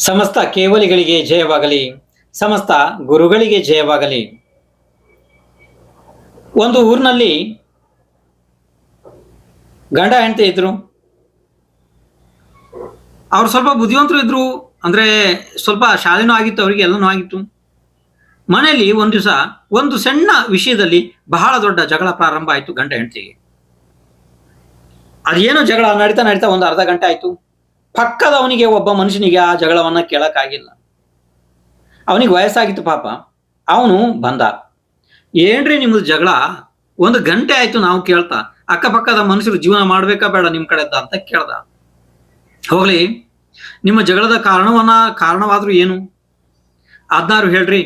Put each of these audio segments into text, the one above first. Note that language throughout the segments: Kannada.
ಸಮಸ್ತ ಕೇವಲಿಗಳಿಗೆ ಜಯವಾಗಲಿ. ಸಮಸ್ತ ಗುರುಗಳಿಗೆ ಜಯವಾಗಲಿ. ಒಂದು ಊರಿನಲ್ಲಿ ಗಂಡ ಹೆಂಡತಿ ಇದ್ರು. ಅವ್ರು ಸ್ವಲ್ಪ ಬುದ್ಧಿವಂತರು ಇದ್ರು. ಅಂದ್ರೆ ಸ್ವಲ್ಪ ಶಾಲೆನೂ ಆಗಿತ್ತು, ಅವರಿಗೆ ಎಲ್ಲನೂ ಆಗಿತ್ತು. ಮನೆಯಲ್ಲಿ ಒಂದು ದಿವಸ ಒಂದು ಸಣ್ಣ ವಿಷಯದಲ್ಲಿ ಬಹಳ ದೊಡ್ಡ ಜಗಳ ಪ್ರಾರಂಭ ಆಯಿತು ಗಂಡ ಹೆಂಡತಿಗೆ. ಅದೇನೋ ಜಗಳ ನಡೀತಾ ನಡೀತಾ ಒಂದು ಅರ್ಧ ಗಂಟೆ ಆಯ್ತು. ಪಕ್ಕದವನಿಗೆ ಒಬ್ಬ ಮನುಷ್ಯನಿಗೆ ಆ ಜಗಳವನ್ನ ಕೇಳಕ್ಕಾಗಿಲ್ಲ. ಅವನಿಗೆ ವಯಸ್ಸಾಗಿತ್ತು ಪಾಪ. ಅವನು ಬಂದ. ಏನ್ರಿ ನಿಮ್ದು ಜಗಳ? ಒಂದು ಗಂಟೆ ಆಯ್ತು ನಾವು ಕೇಳ್ತಾ. ಅಕ್ಕಪಕ್ಕದ ಮನುಷ್ಯರು ಜೀವನ ಮಾಡ್ಬೇಕಾ ಬೇಡ ನಿಮ್ ಕಡೆದ ಅಂತ ಕೇಳ್ದ. ಹೋಗ್ಲಿ, ನಿಮ್ಮ ಜಗಳದ ಕಾರಣವಾದ್ರೂ ಏನು ಅದ್ನಾರು ಹೇಳ್ರಿ,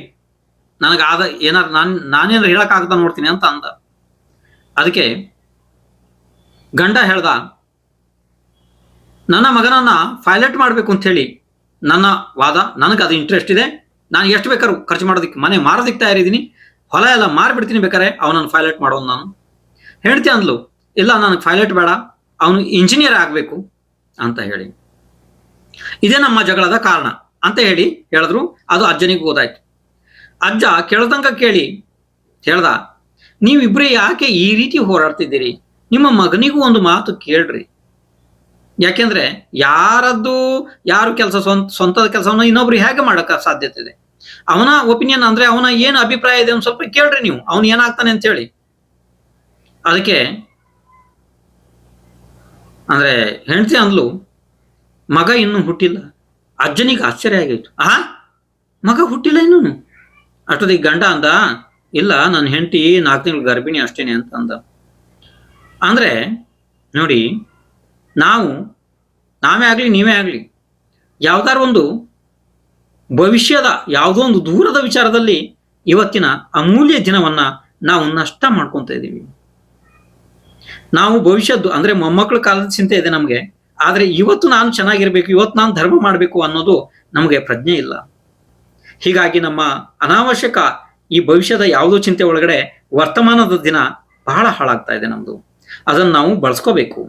ನನಗಾದ ಏನಾರು ನಾನೇನಾರು ಹೇಳಕ್ ಆಗ್ತಾ ನೋಡ್ತೀನಿ ಅಂತ ಅಂದ. ಅದಕ್ಕೆ ಗಂಡ ಹೇಳ್ದ, ನನ್ನ ಮಗನನ್ನ ಪೈಲಟ್ ಮಾಡ್ಬೇಕು ಅಂತ ಹೇಳಿ ನನ್ನ ವಾದ. ನನಗೆ ಅದು ಇಂಟ್ರೆಸ್ಟ್ ಇದೆ. ನಾನು ಎಷ್ಟು ಬೇಕಾದ್ರೂ ಖರ್ಚು ಮಾಡೋದಕ್ಕೆ, ಮನೆ ಮಾರೋದಕ್ಕೆ ತಯಾರಿದ್ದೀನಿ, ಹೊಲ ಎಲ್ಲ ಮಾರಿಬಿಡ್ತೀನಿ ಬೇಕಾರೆ ಅವನನ್ನು ಪೈಲಟ್ ಮಾಡೋನು ನಾನು. ಹೇಳ್ತಿ ಅಂದ್ಲು, ಇಲ್ಲ ನನಗೆ ಪೈಲಟ್ ಬೇಡ, ಅವನು ಇಂಜಿನಿಯರ್ ಆಗಬೇಕು ಅಂತ ಹೇಳಿ. ಇದೇ ನಮ್ಮ ಜಗಳದ ಕಾರಣ ಅಂತ ಹೇಳಿದ್ರು. ಅದು ಅಜ್ಜನಿಗೂ ಗೊತ್ತಾಯ್ತು. ಅಜ್ಜ ಕೇಳ್ದಂಗ ಕೇಳಿ ಹೇಳ್ದ, ನೀವಿಬ್ರೇ ಯಾಕೆ ಈ ರೀತಿ ಹೋರಾಡ್ತಿದ್ದೀರಿ? ನಿಮ್ಮ ಮಗನಿಗೂ ಒಂದು ಮಾತು ಕೇಳ್ರಿ. ಯಾಕೆಂದ್ರೆ ಯಾರು ಕೆಲಸ ಸ್ವಂತದ ಕೆಲಸವನ್ನ ಇನ್ನೊಬ್ರು ಹೇಗೆ ಮಾಡಕ ಸಾಧ್ಯತೆ ಇದೆ? ಅವನ ಒಪಿನಿಯನ್ ಅಂದ್ರೆ ಅವನ ಏನು ಅಭಿಪ್ರಾಯ ಇದೆ ಒಂದು ಸ್ವಲ್ಪ ಕೇಳ್ರಿ ನೀವು, ಅವನು ಏನಾಗ್ತಾನೆ ಅಂತ ಹೇಳಿ. ಅದಕ್ಕೆ ಅಂದ್ರೆ ಹೆಂಡತಿ ಅಂದ್ಲು, ಮಗ ಇನ್ನೂ ಹುಟ್ಟಿಲ್ಲ. ಅಜ್ಜನಿಗೆ ಆಶ್ಚರ್ಯ ಆಗಿತ್ತು. ಮಗ ಹುಟ್ಟಿಲ್ಲ ಇನ್ನೂ? ಅಷ್ಟೊತ್ತಿಗೆ ಗಂಡ ಅಂದ, ಇಲ್ಲ ನನ್ನ ಹೆಂಡತಿ 4 ತಿಂಗಳು ಗರ್ಭಿಣಿ ಅಷ್ಟೇನೆ ಅಂತ ಅಂದ. ಅಂದ್ರೆ ನೋಡಿ, ನಾವೇ ಆಗ್ಲಿ ನೀವೇ ಆಗ್ಲಿ ಯಾವ್ದಾರು ಒಂದು ಭವಿಷ್ಯದ ಯಾವುದೋ ಒಂದು ದೂರದ ವಿಚಾರದಲ್ಲಿ ಇವತ್ತಿನ ಅಮೂಲ್ಯ ದಿನವನ್ನ ನಾವು ನಷ್ಟ ಮಾಡ್ಕೊಂತ ಇದ್ದೀವಿ. ನಾವು ಭವಿಷ್ಯದ್ದು ಅಂದ್ರೆ ಮೊಮ್ಮಕ್ಕಳ ಕಾಲದ ಚಿಂತೆ ಇದೆ ನಮ್ಗೆ. ಆದ್ರೆ ಇವತ್ತು ನಾನು ಚೆನ್ನಾಗಿರ್ಬೇಕು, ಇವತ್ತು ನಾನು ಧರ್ಮ ಮಾಡ್ಬೇಕು ಅನ್ನೋದು ನಮಗೆ ಪ್ರಜ್ಞೆ ಇಲ್ಲ. ಹೀಗಾಗಿ ನಮ್ಮ ಅನಾವಶ್ಯಕ ಈ ಭವಿಷ್ಯದ ಯಾವುದೋ ಚಿಂತೆ ಒಳಗಡೆ ವರ್ತಮಾನದ ದಿನ ಬಹಳ ಹಾಳಾಗ್ತಾ ಇದೆ ನಮ್ದು. ಅದನ್ನು ನಾವು ಬಳಸ್ಕೋಬೇಕು.